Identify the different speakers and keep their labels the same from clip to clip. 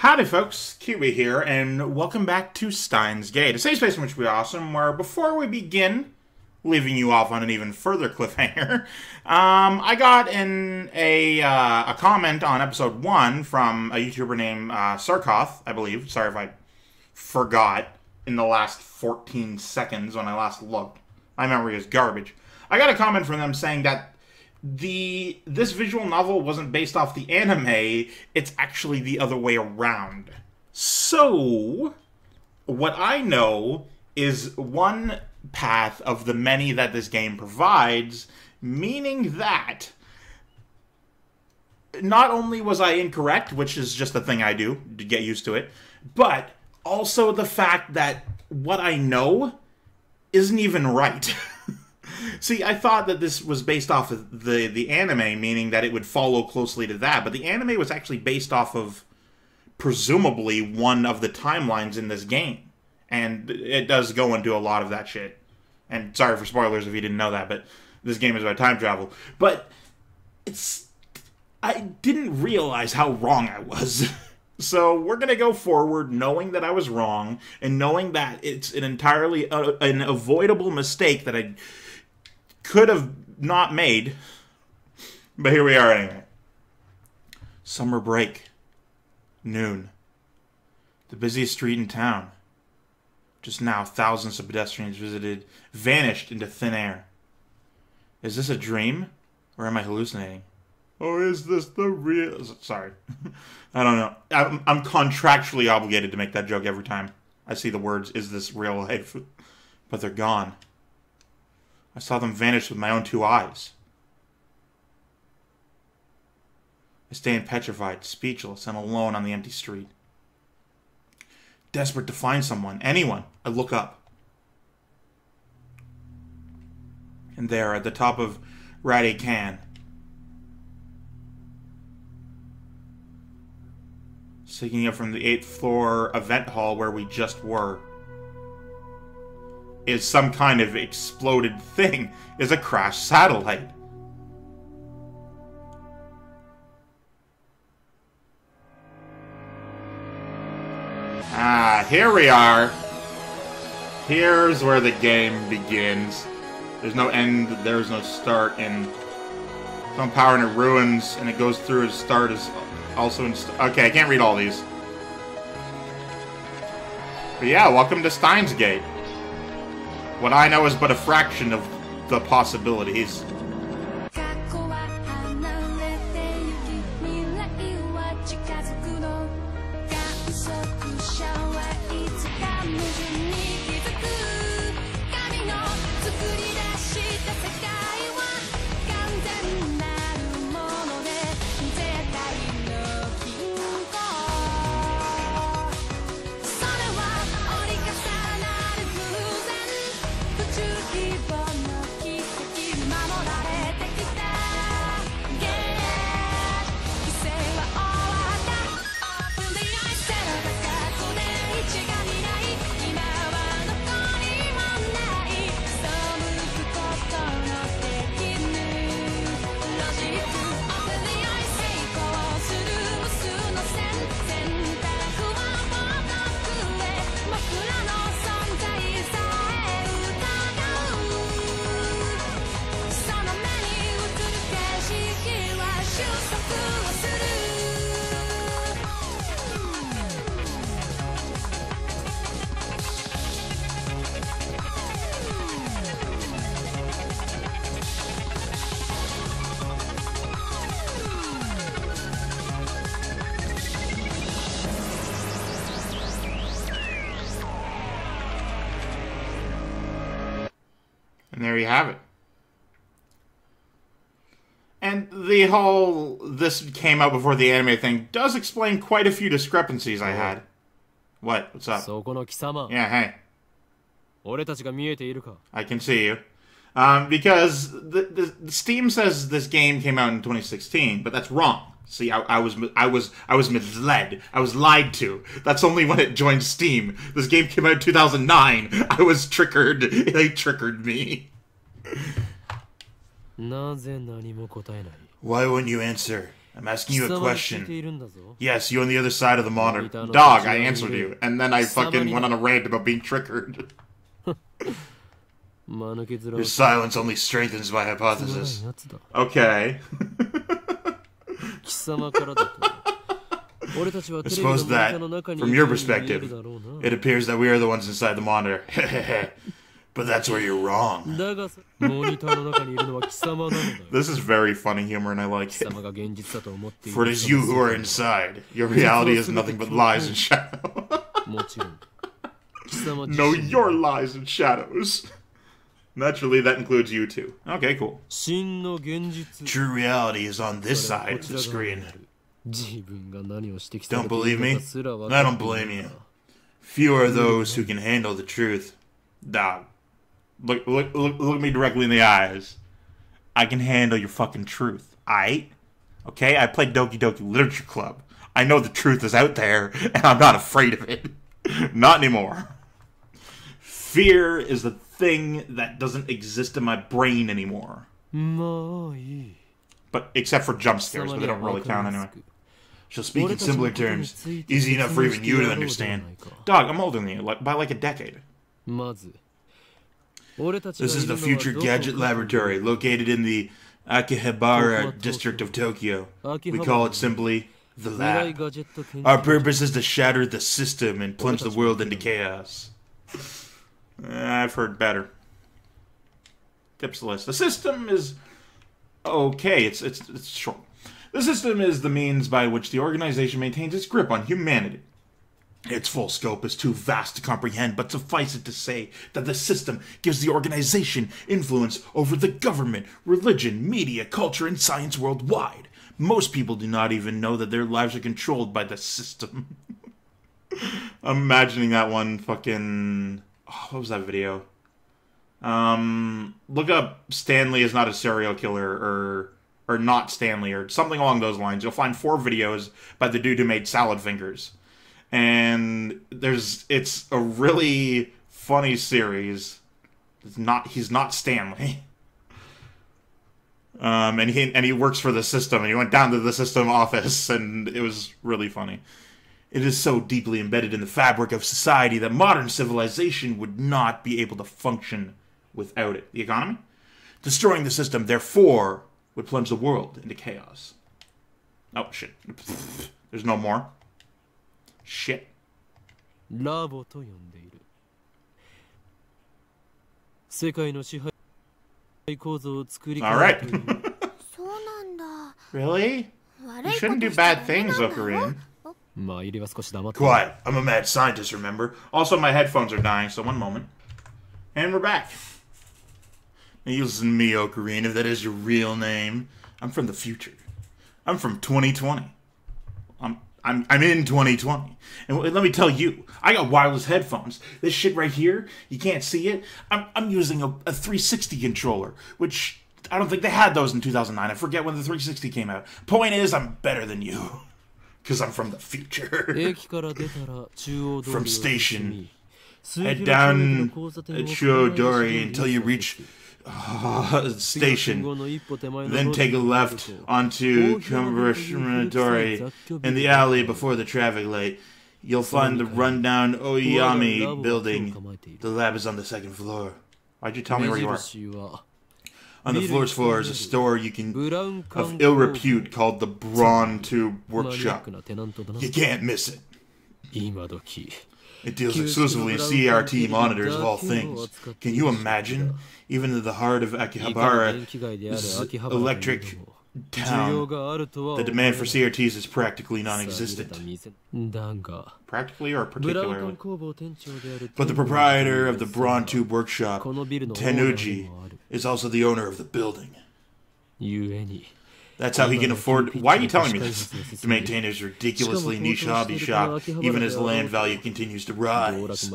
Speaker 1: Howdy folks, Keywii here, and welcome back to Steins Gate, a safe space in which we are awesome, where before we begin, leaving you off on an even further cliffhanger, I got a comment on episode 1 from a YouTuber named Sarkoth, I believe. Sorry if I forgot in the last 14 seconds when I last looked. My memory is garbage. I got a comment from them saying that this visual novel wasn't based off the anime, it's actually the other way around. So, what I know is one path of the many that this game provides, meaning that not only was I incorrect, which is just a thing I do to get used to it, but also the fact that what I know isn't even right. See, I thought that this was based off of the anime, meaning that it would follow closely to that, but the anime was actually based off of, presumably, one of the timelines in this game. And it does go into a lot of that shit. And sorry for spoilers if you didn't know that, but this game is about time travel. But I didn't realize how wrong I was. So we're going to go forward knowing that I was wrong, and knowing that it's an entirely an avoidable mistake that I could have not made, but here we are anyway. Summer break. Noon. The busiest street in town. Just now, thousands of pedestrians vanished into thin air. Is this a dream? Or am I hallucinating? Or is this the real... Sorry. I don't know. I'm contractually obligated to make that joke every time I see the words, is this real life? But they're gone. I saw them vanish with my own 2 eyes. I stand petrified, speechless, and alone on the empty street. Desperate to find someone, anyone, I look up. And there, at the top of Ratty Can, sticking up from the 8th floor event hall where we just were, is some kind of exploded thing, is a crashed satellite. Ah, here we are. Here's where the game begins. There's no end, there's no start, and some power and it ruins, and it goes through its start is also in... Okay, I can't read all these. But yeah, welcome to Steins Gate. What I know is but a fraction of the possibilities. And there you have it. And the whole this came out before the anime thing does explain quite a few discrepancies I had. What? What's up? Yeah, hey. I can see you. Because the Steam says this game came out in 2016, but that's wrong. See, I was misled. I was lied to. That's only when it joined Steam. This game came out in 2009. I was triggered. They triggered me. Why wouldn't you answer? I'm asking you a question. Yes, you on the other side of the monitor. Dog, I answered you. And then I fucking went on a rant about being triggered. Your silence only strengthens my hypothesis. Okay. I suppose that, from your perspective, it appears that we are the ones inside the monitor. But that's where you're wrong. This is very funny humor and I like it. For it is you who are inside. Your reality is nothing but lies and shadow. Know your lies and shadows. Naturally, that includes you too. Okay, cool. True reality is on this side of the screen. Don't believe me? I don't blame you. Few are those who can handle the truth. Dog. Look me directly in the eyes. I can handle your fucking truth. Aight? Okay, I played Doki Doki Literature Club. I know the truth is out there, and I'm not afraid of it. Not anymore. Fear is the thing that doesn't exist in my brain anymore. But except for jump scares, but they don't really count anyway. She'll speak in simpler terms, easy enough for even you to understand. Dog, I'm older than you, by like a decade. This is the Future Gadget Laboratory, located in the Akihabara district of Tokyo. We call it simply the lab. Our purpose is to shatter the system and plunge the world into chaos. I've heard better. Tips list. The system is okay. It's short. The system is the means by which the organization maintains its grip on humanity. Its full scope is too vast to comprehend, but suffice it to say that the system gives the organization influence over the government, religion, media, culture, and science worldwide. Most people do not even know that their lives are controlled by the system. I'm imagining that one fucking... Oh, what was that video? Look up Stanley is not a serial killer, or not Stanley, or something along those lines. You'll find 4 videos by the dude who made Salad Fingers. And it's a really funny series. He's not Stanley. And he works for the system, and he went down to the system office, and it was really funny. It is so deeply embedded in the fabric of society that modern civilization would not be able to function without it. The economy? Destroying the system, therefore, would plunge the world into chaos. Oh, shit. There's no more. Shit. Alright. Really? You shouldn't do bad things, Okarin. Quiet. I'm a mad scientist, remember? Also, my headphones are dying, so one moment. And we're back. Now you listen to me, Okarin, if that is your real name. I'm from the future. I'm from 2020. I'm in 2020. And let me tell you, I got wireless headphones. This shit right here, you can't see it. I'm using a 360 controller, which I don't think they had those in 2009. I forget when the 360 came out. Point is, I'm better than you. Because I'm from the future. From station. Head down Chuodori until you reach station. Then take a left onto Kumburashidori in the alley before the traffic light. You'll find the rundown Oyami building. The lab is on the 2nd floor. Why'd you tell me where you are? On the floor is a store of ill repute called the Brawn Tube Workshop. You can't miss it. It deals exclusively in CRT monitors of all things. Can you imagine? Even in the heart of Akihabara's electric town, the demand for CRTs is practically non-existent. Practically or particularly? But the proprietor of the Brawn Tube Workshop, Tenuji, is also the owner of the building. That's how he can afford... Why are you telling me this? To maintain his ridiculously niche hobby shop, even as land value continues to rise.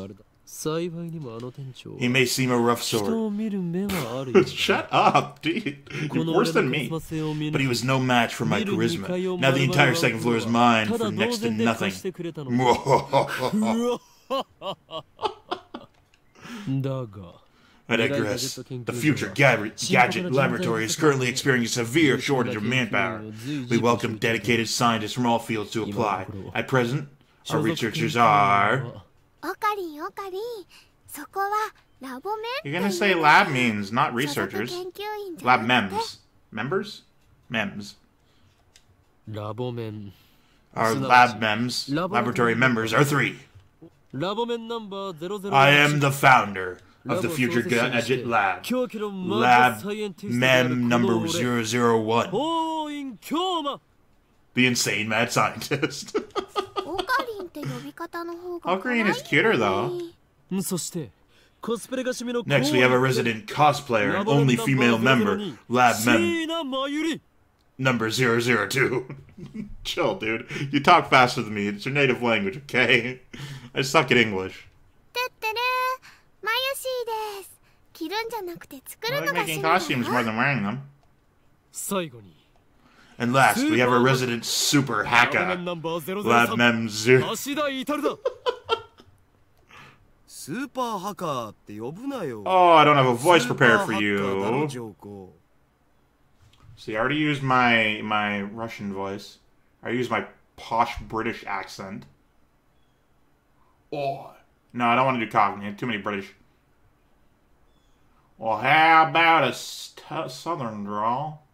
Speaker 1: He may seem a rough sort. Shut up, dude. You're worse than me. But he was no match for my charisma. Now the entire 2nd floor is mine for next to nothing. I digress. The future gadget laboratory is currently experiencing a severe shortage of manpower. We welcome dedicated scientists from all fields to apply. At present, our researchers are... You're gonna say lab means, not researchers. Lab mems. Members? Mems. Our lab mems, laboratory members, are 3. I am the founder of the Future Gadget Lab. Lab mem number 001. The insane mad scientist. Okabe is cuter though. Next we have a resident cosplayer and only female member, Lab Mem number 002. Chill, dude. You talk faster than me. It's your native language, okay? I suck at English. I like making costumes more than wearing them. And last, we have a resident super hacker, Lab Mem 0. Oh, I don't have a voice prepared for you. See, I already used my Russian voice. I used my posh British accent. Oh. No, I don't want to do Cockney. I have too many British. Well, how about a southern drawl?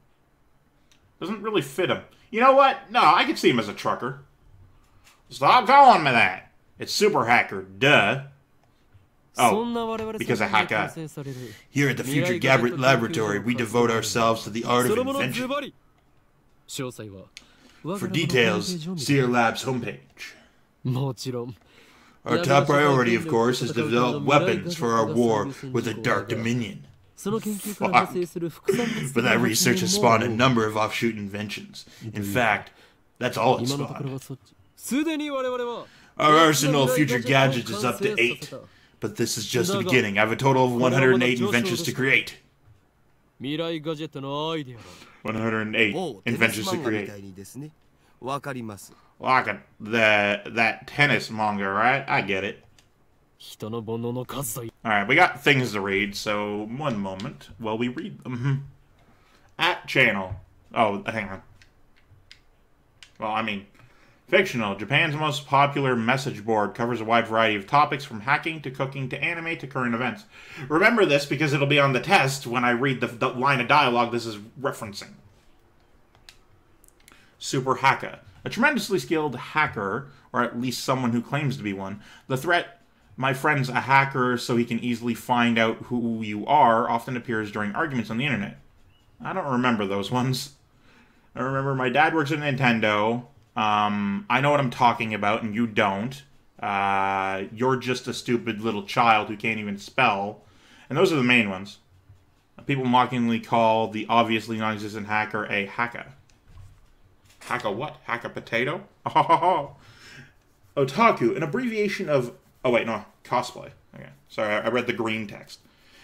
Speaker 1: Doesn't really fit him. You know what? No, I could see him as a trucker. Stop calling me that. It's super hacker, duh. Oh, because of hacker. Here at the Future Gadget Laboratory, we devote ourselves to the art of invention. For details, see our lab's homepage. Our top priority, of course, is to develop weapons for our war with the Dark Dominion. Fuck. But that research has spawned a number of offshoot inventions. In fact, that's all it spawned. Our arsenal of future gadgets is up to 8. But this is just the beginning. I have a total of 108 inventions to create. 108 inventions to create. Like that tennis manga, right? I get it. Alright, we got things to read, so one moment while we read them. At channel. Oh, hang on. Well, I mean... Fictional. Japan's most popular message board covers a wide variety of topics from hacking to cooking to anime to current events. Remember this because it'll be on the test when I read the line of dialogue this is referencing. Super hacker. A tremendously skilled hacker, or at least someone who claims to be one. The threat, my friend's a hacker so he can easily find out who you are, often appears during arguments on the internet. I don't remember those ones. I remember my dad works at Nintendo. I know what I'm talking about, and you don't. You're just a stupid little child who can't even spell. And those are the main ones. People mockingly call the obviously non-existent hacker a hacker. Hacker what? Hacker potato? Otaku, an abbreviation of... Oh, wait, no. Cosplay. Okay. Sorry, I read the green text.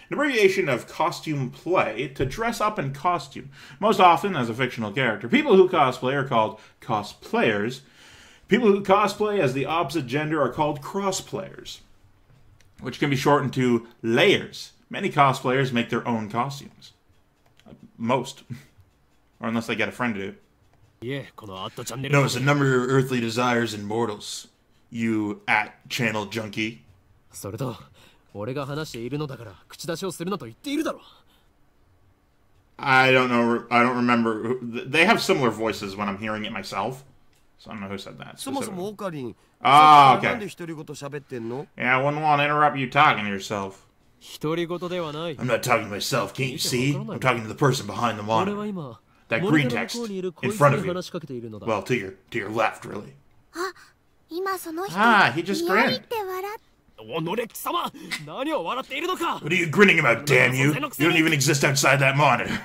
Speaker 1: An abbreviation of costume play, to dress up in costume, most often as a fictional character. People who cosplay are called cosplayers. People who cosplay as the opposite gender are called crossplayers, which can be shortened to layers. Many cosplayers make their own costumes. Most. Or unless they get a friend to do it. Notice a number of earthly desires and mortals. You @channel junkie. I don't know. I don't remember. They have similar voices when I'm hearing it myself. So I don't know who said that. Ah, okay. Yeah, I wouldn't want to interrupt you talking to yourself. I'm not talking to myself. Can't you see? I'm talking to the person behind the monitor. That green text in front of you. Well, to your left, really. Ah, he just grinned. What are you grinning about, damn you? You don't even exist outside that monitor.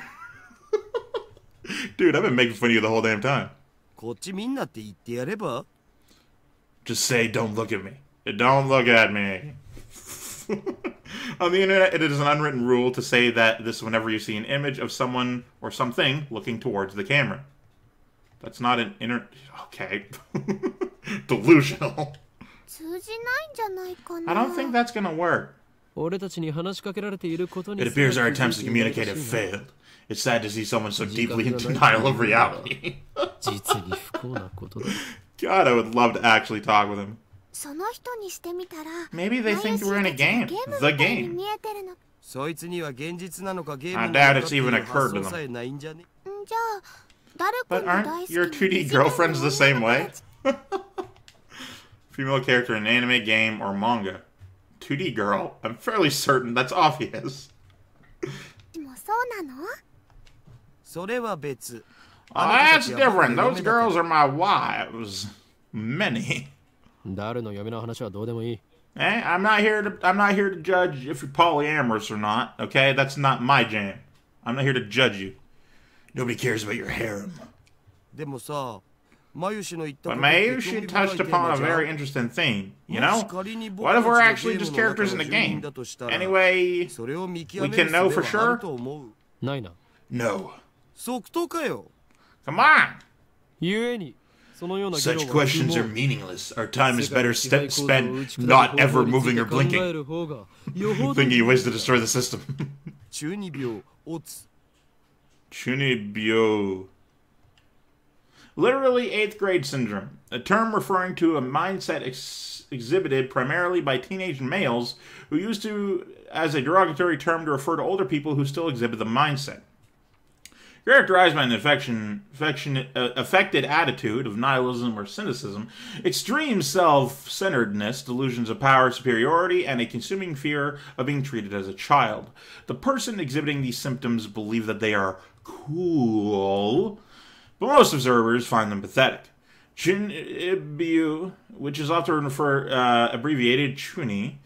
Speaker 1: Dude, I've been making fun of you the whole damn time. Just say, don't look at me. Don't look at me. On the internet, it is an unwritten rule to say that this whenever you see an image of someone or something looking towards the camera. That's not an Okay. Delusional. I don't think that's gonna work. It appears our attempts to communicate have failed. It's sad to see someone so deeply in denial of reality. God, I would love to actually talk with him. Maybe they think we're in a game. The game. I doubt it's even occurred to them. But aren't your 2D girlfriends the same way? Female character in anime, game, or manga. 2D girl. I'm fairly certain that's obvious. Oh, that's different. Those girls are my wives. Many. Hey, I'm not here to judge if you're polyamorous or not. Okay, that's not my jam. I'm not here to judge you. Nobody cares about your harem. But Mayushi touched upon a very interesting theme, you know? What if we're actually just characters in the game? Anyway, we can know for sure? No. Come on! Such questions are meaningless. Our time is better spent not ever moving or blinking. Thinking of ways to destroy the system. Chunibyo. Literally 8th grade syndrome, a term referring to a mindset exhibited primarily by teenage males who used to as a derogatory term to refer to older people who still exhibit the mindset. Characterized by an affected attitude of nihilism or cynicism, extreme self-centeredness, delusions of power superiority, and a consuming fear of being treated as a child. The person exhibiting these symptoms believe that they are cool, but most observers find them pathetic. Chunibyo, which is often abbreviated Chuni,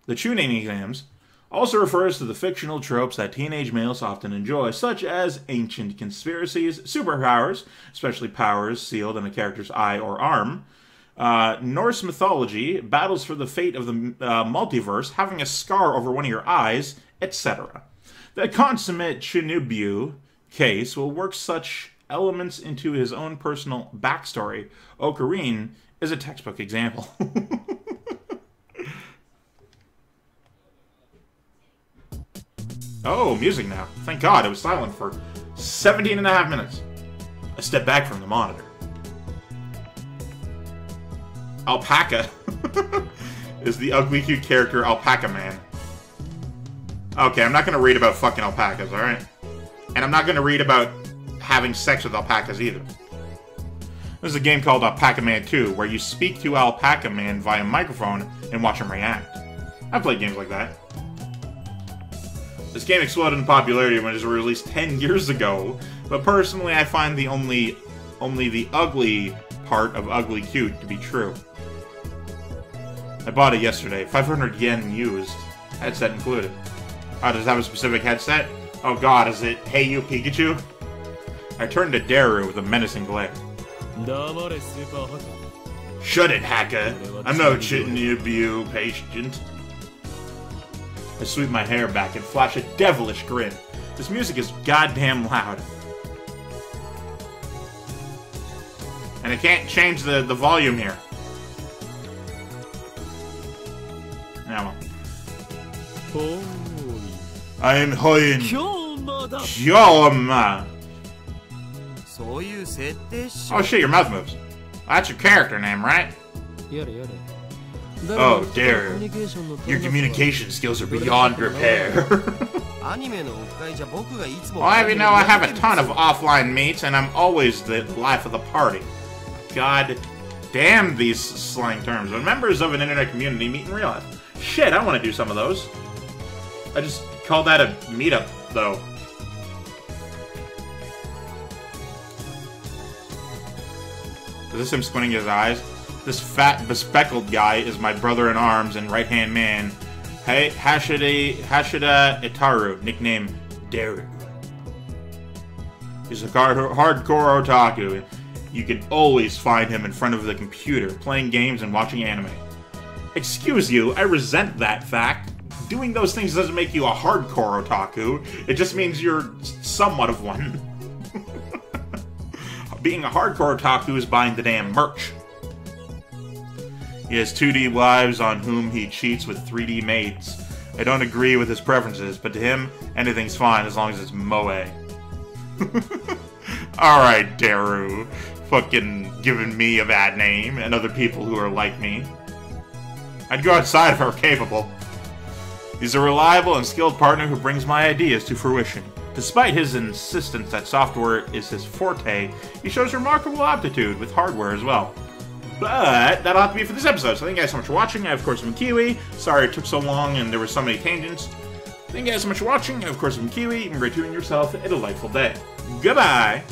Speaker 1: the Chunin exams, also refers to the fictional tropes that teenage males often enjoy, such as ancient conspiracies, superpowers, especially powers sealed in a character's eye or arm, Norse mythology, battles for the fate of the multiverse, having a scar over one of your eyes, etc. The consummate Chunibyo case will work such elements into his own personal backstory. Okabe is a textbook example. Oh, music now. Thank God, it was silent for 17 and a half minutes. I step back from the monitor. Alpaca is the ugly cute character Alpaca Man. Okay, I'm not going to read about fucking alpacas, alright? And I'm not going to read about having sex with alpacas either. There's a game called Alpaca Man 2, where you speak to Alpaca Man via microphone and watch him react. I've played games like that. This game exploded in popularity when it was released 10 years ago, but personally I find only the ugly part of ugly cute to be true. I bought it yesterday, 500 yen used, headset included. Oh, does it have a specific headset? Oh god, is it Hey You Pikachu? I turned to Daru with a menacing glare. Shut it, Haka! I'm no Chunibyo patient. I sweep my hair back and flash a devilish grin. This music is goddamn loud. And I can't change the volume here. Now, I am Hououin Kyouma. Oh shit, your mouth moves. That's your character name, right? Oh, Daru. Your communication skills are beyond repair. Well, have you know, I have a ton of offline meets, and I'm always the life of the party. God damn these slang terms. When members of an internet community meet in real life. Shit, I want to do some of those. I just called that a meetup, though. Is this him squinting his eyes? This fat, bespectacled guy is my brother-in-arms and right-hand man, Hashida Itaru, nicknamed Daru. He's a hardcore otaku. You can always find him in front of the computer, playing games and watching anime. Excuse you, I resent that fact. Doing those things doesn't make you a hardcore otaku. It just means you're somewhat of one. Being a hardcore otaku is buying the damn merch. He has 2D wives on whom he cheats with 3D maids. I don't agree with his preferences, but to him, anything's fine as long as it's moe. Alright, Daru. Fucking giving me a bad name and other people who are like me. I'd go outside if I were capable. He's a reliable and skilled partner who brings my ideas to fruition. Despite his insistence that software is his forte, he shows remarkable aptitude with hardware as well. But that'll have to be for this episode. So thank you guys so much for watching. I, of course, am Keywii. Sorry it took so long and there were so many tangents. Thank you guys so much for watching. I, of course, am Keywii. And great doing yourself a delightful day. Goodbye!